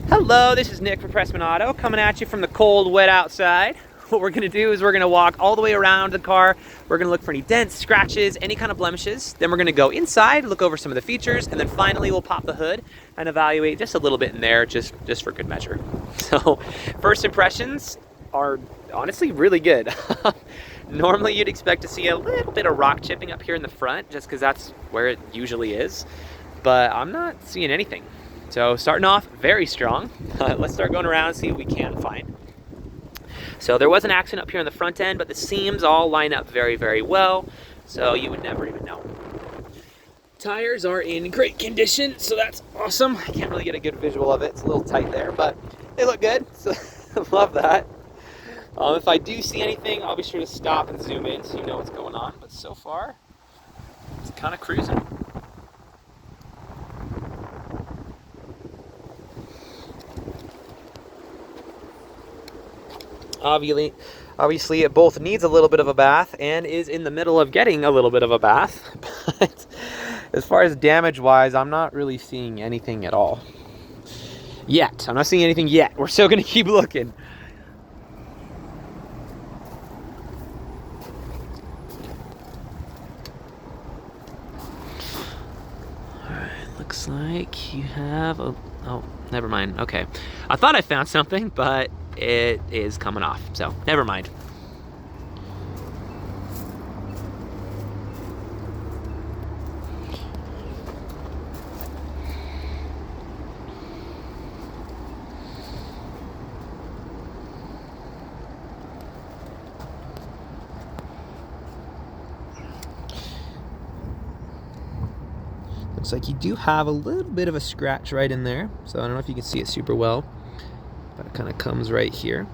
Hello, this is Nick from Prestman Auto, coming at you from the cold, wet outside. What we're gonna do is we're gonna walk all the way around the car. We're gonna look for any dents, scratches, any kind of blemishes. Then we're gonna go inside, look over some of the features, and then finally we'll pop the hood and evaluate just a little bit in there, just for good measure. So, first impressions are honestly really good. Normally you'd expect to see a little bit of rock chipping up here in the front, just because that's where it usually is. But I'm not seeing anything. So starting off very strong. Let's start going around and see what we can find. So there was an accident up here on the front end, but the seams all line up very, very well. So you would never even know. Tires are in great condition, so that's awesome. I can't really get a good visual of it. It's a little tight there, but they look good. So love that. If I do see anything, I'll be sure to stop and zoom in so you know what's going on. But so far, it's kind of cruising. Obviously, it both needs a little bit of a bath and is in the middle of getting a little bit of a bath. But as far as damage-wise, I'm not really seeing anything at all. Yet. I'm not seeing anything yet. We're still going to keep looking. Alright, looks like you have a... Oh, never mind. Okay. I thought I found something, but it is coming off, so never mind. Looks like you do have a little bit of a scratch right in there, so I don't know if you can see it super well, but it kind of comes right here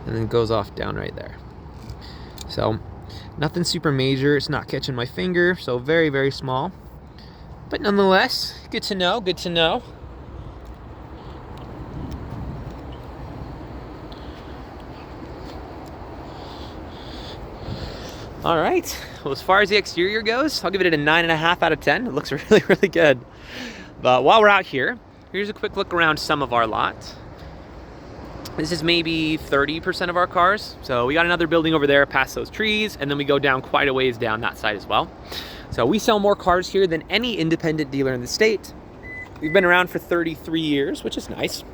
and then goes off down right there. So nothing super major. It's not catching my finger, so very, very small, but nonetheless, good to know, good to know. All right, well, as far as the exterior goes, I'll give it a 9.5 out of 10. It looks really, really good. But while we're out here, here's a quick look around some of our lot. This is maybe 30% of our cars. So we got another building over there past those trees, and then we go down quite a ways down that side as well. So we sell more cars here than any independent dealer in the state. We've been around for 33 years, which is nice.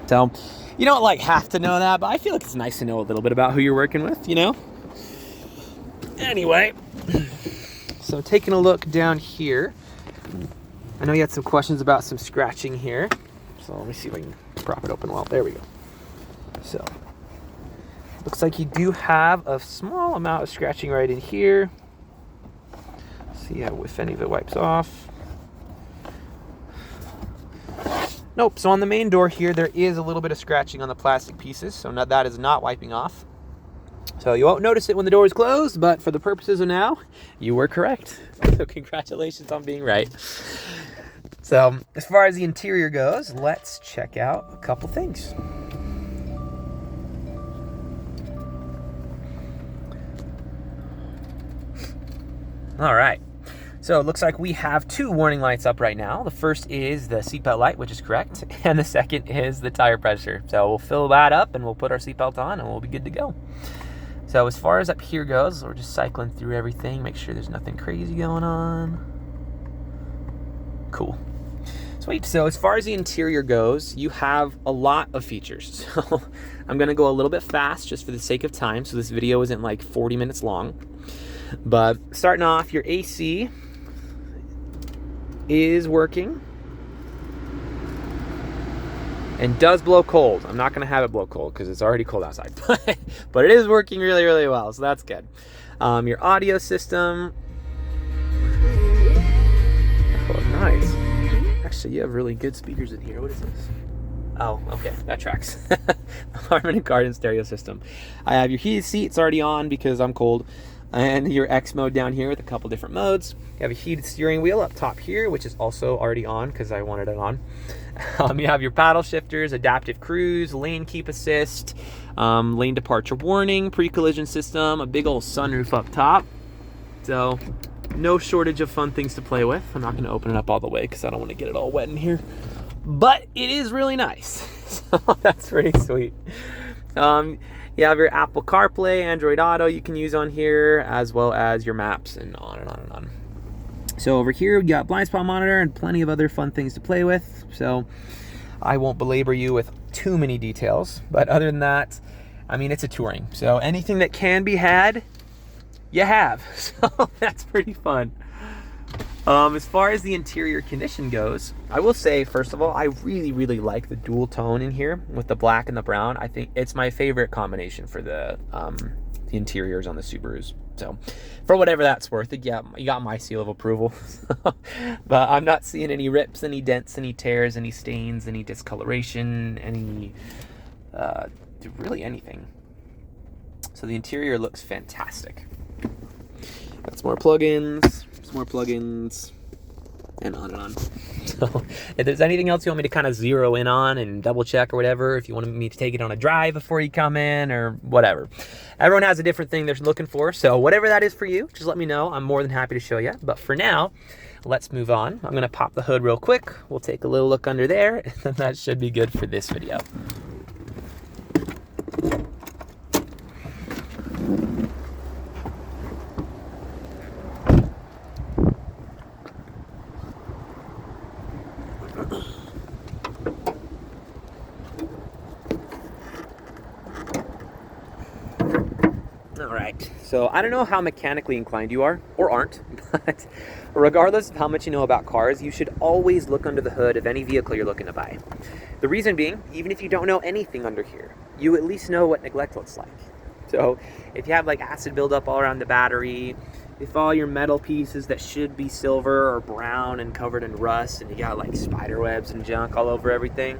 So you don't like have to know that, but I feel like it's nice to know a little bit about who you're working with, you know? Anyway, so taking a look down here, I know you had some questions about some scratching here. So let me see if I can prop it open well. There we go. So, looks like you do have a small amount of scratching right in here. See how if any of it wipes off. Nope, so on the main door here, there is a little bit of scratching on the plastic pieces, so now that is not wiping off. So you won't notice it when the door is closed, but for the purposes of now, you were correct. So congratulations on being right. So as far as the interior goes, let's check out a couple things. All right. So it looks like we have two warning lights up right now. The first is the seatbelt light, which is correct, and the second is the tire pressure. So we'll fill that up and we'll put our seatbelt on and we'll be good to go. So as far as up here goes, we're just cycling through everything, make sure there's nothing crazy going on. Cool. Sweet. So as far as the interior goes, you have a lot of features. So I'm going to go a little bit fast just for the sake of time, so this video isn't like 40 minutes long. But starting off, your AC is working and does blow cold. I'm not going to have it blow cold because it's already cold outside, but it is working really, really well, so that's good. Your audio system. Oh, nice. Actually, you have really good speakers in here. What is this? Oh, okay, that tracks. Harman and Kardon stereo system. I have your heated seats already on because I'm cold. And your X mode down here with a couple different modes. You have a heated steering wheel up top here, which is also already on because I wanted it on. You have your paddle shifters, adaptive cruise, lane keep assist, lane departure warning, pre-collision system, a big old sunroof up top. So no shortage of fun things to play with. I'm not going to open it up all the way because I don't want to get it all wet in here. but it is really nice. So that's pretty sweet. You have your Apple CarPlay, Android Auto you can use on here, as well as your maps, and on and on and on. So over here we got blind spot monitor and plenty of other fun things to play with. So I won't belabor you with too many details, but other than that, I mean, it's a touring. So anything that can be had, you have. So that's pretty fun. As far as the interior condition goes, I will say, first of all, I really like the dual tone in here with the black and the brown. I think it's my favorite combination for the interiors on the Subarus. So for whatever that's worth, yeah, you got my seal of approval. But I'm not seeing any rips, any dents, any tears, any stains, any discoloration, any really anything. So the interior looks fantastic. Got some more plugins, and on and on. So if there's anything else you want me to kind of zero in on and double check or whatever, if you want me to take it on a drive before you come in or whatever, everyone has a different thing they're looking for. So whatever that is for you, just let me know. I'm more than happy to show you. But for now, let's move on. I'm gonna pop the hood real quick. We'll take a little look under there, and that should be good for this video. All right, so I don't know how mechanically inclined you are, or aren't, but regardless of how much you know about cars, you should always look under the hood of any vehicle you're looking to buy. The reason being, even if you don't know anything under here, you at least know what neglect looks like. So if you have like acid buildup all around the battery, if all your metal pieces that should be silver are brown and covered in rust, and you got like spider webs and junk all over everything,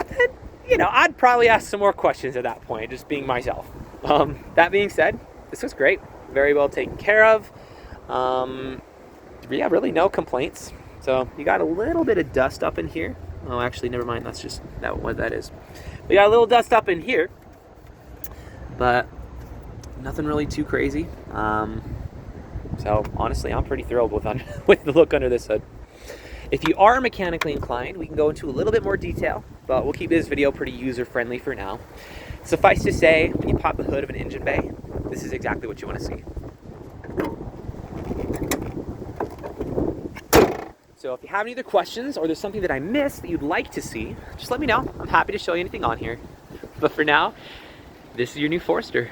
then, you know, I'd probably ask some more questions at that point, just being myself. That being said, this was great. Very well taken care of. Yeah, really no complaints. So you got a little bit of dust up in here. Oh, actually, never mind. That's just what that is. We got a little dust up in here, but nothing really too crazy. So honestly, I'm pretty thrilled with the look under this hood. If you are mechanically inclined, we can go into a little bit more detail, but we'll keep this video pretty user-friendly for now. Suffice to say, when you pop the hood of an engine bay, this is exactly what you want to see. So if you have any other questions, or there's something that I missed that you'd like to see, just let me know. I'm happy to show you anything on here. But for now, this is your new Forester.